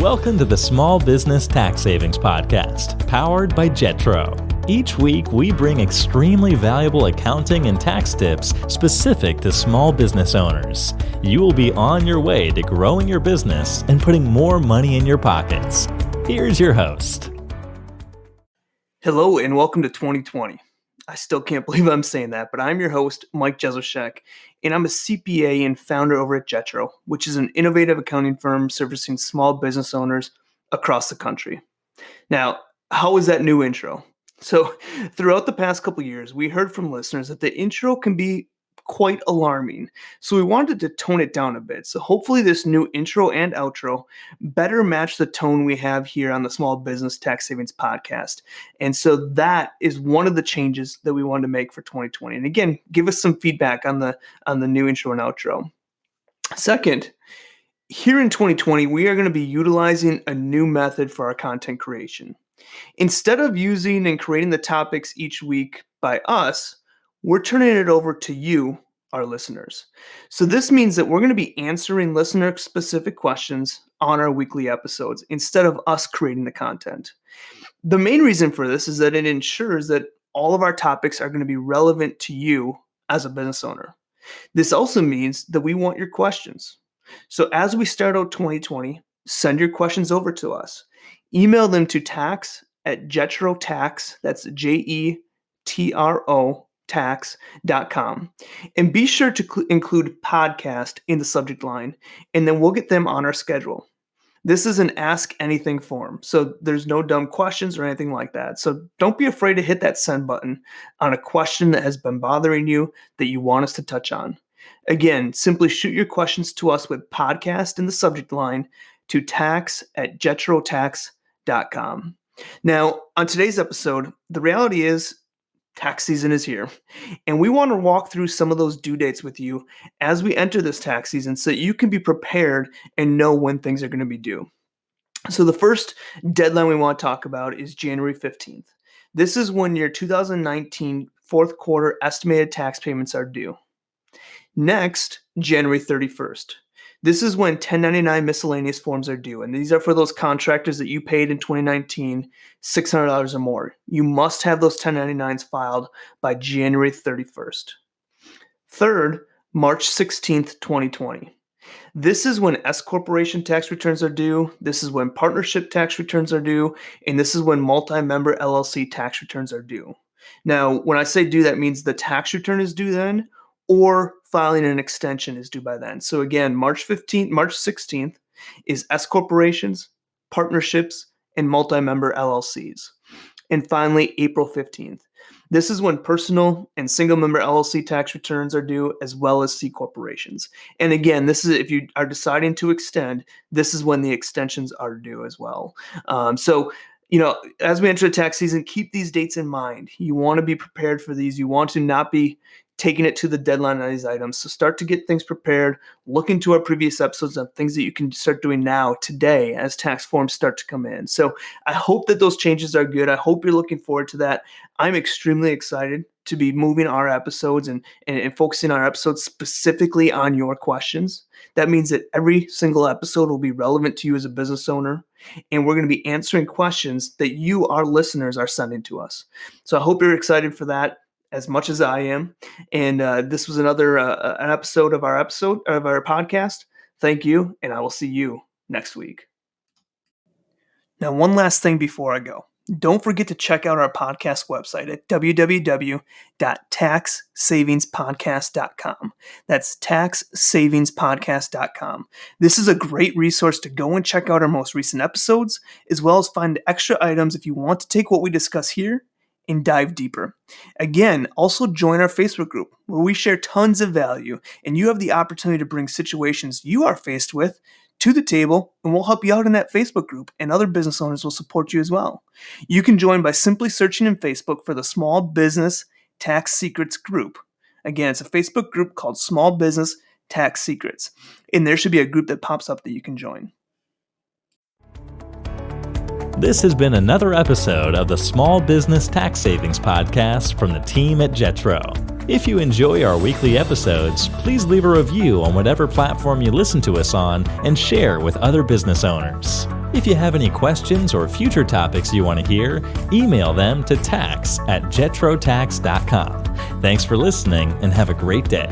Welcome to the Small Business Tax Savings Podcast, powered by Jetro. Each week, we bring extremely valuable accounting and tax tips specific to small business owners. You will be on your way to growing your business and putting more money in your pockets. Here's your host. Hello and welcome to 2020. I still can't believe I'm saying that, but I'm your host, Mike Jesowshek, and I'm a CPA and founder over at Jetro, which is an innovative accounting firm servicing small business owners across the country. Now, how was that new intro? So, throughout the past couple years, we heard from listeners that the intro can be quite alarming. So we wanted to tone it down a bit. So hopefully this new intro and outro better match the tone we have here on the Small Business Tax Savings Podcast. And so that is one of the changes that we wanted to make for 2020. And again, give us some feedback on the new intro and outro. Second, here in 2020, we are going to be utilizing a new method for our content creation. Instead of using and creating the topics each week by us, we're turning it over to you, our listeners. So this means that we're going to be answering listener-specific questions on our weekly episodes instead of us creating the content. The main reason for this is that it ensures that all of our topics are going to be relevant to you as a business owner. This also means that we want your questions. So as we start out 2020, send your questions over to us. Email them to tax@jetrotax, that's Jetro tax.com, and be sure to include podcast in the subject line, and then we'll get them on our schedule. This is an ask anything form, so there's no dumb questions or anything like that. So don't be afraid to hit that send button on a question that has been bothering you that you want us to touch on. Again, simply shoot your questions to us with podcast in the subject line to tax@jetrotax.com. Now, on today's episode, the reality is tax season is here, and we want to walk through some of those due dates with you as we enter this tax season so that you can be prepared and know when things are going to be due. So the first deadline we want to talk about is January 15th. This is when your 2019 fourth quarter estimated tax payments are due. Next, January 31st. This is when 1099 miscellaneous forms are due, and these are for those contractors that you paid in 2019 $600 or more. You must have those 1099s filed by January 31st. Third, March 16th, 2020. This is when S corporation tax returns are due, this is when partnership tax returns are due, and this is when multi-member LLC tax returns are due. Now, when I say due, that means the tax return is due then, or filing an extension is due by then. So again, March 16th is S corporations, partnerships, and multi-member LLCs. And finally, April 15th. This is when personal and single-member LLC tax returns are due, as well as C corporations. And again, this is if you are deciding to extend, this is when the extensions are due as well. So as we enter the tax season, keep these dates in mind. You want to be prepared for these. You want to not be taking it to the deadline on these items. So start to get things prepared. Look into our previous episodes on things that you can start doing now, today, as tax forms start to come in. So I hope that those changes are good. I hope you're looking forward to that. I'm extremely excited to be moving our episodes and focusing our episodes specifically on your questions. That means that every single episode will be relevant to you as a business owner, and we're going to be answering questions that you, our listeners, are sending to us. So I hope you're excited for that as much as I am. And this was another an episode of our podcast. Thank you, and I will see you next week. Now, one last thing before I go. Don't forget to check out our podcast website at www.taxsavingspodcast.com. That's taxsavingspodcast.com. This is a great resource to go and check out our most recent episodes, as well as find extra items if you want to take what we discuss here and dive deeper. Again, also join our Facebook group where we share tons of value, and you have the opportunity to bring situations you are faced with to the table, and we'll help you out in that Facebook group, and other business owners will support you as well. You can join by simply searching in Facebook for the Small Business Tax Secrets group. Again, it's a Facebook group called Small Business Tax Secrets, and there should be a group that pops up that you can join. This has been another episode of the Small Business Tax Savings Podcast from the team at Jetro. If you enjoy our weekly episodes, please leave a review on whatever platform you listen to us on and share with other business owners. If you have any questions or future topics you want to hear, email them to tax@jetrotax.com. Thanks for listening and have a great day.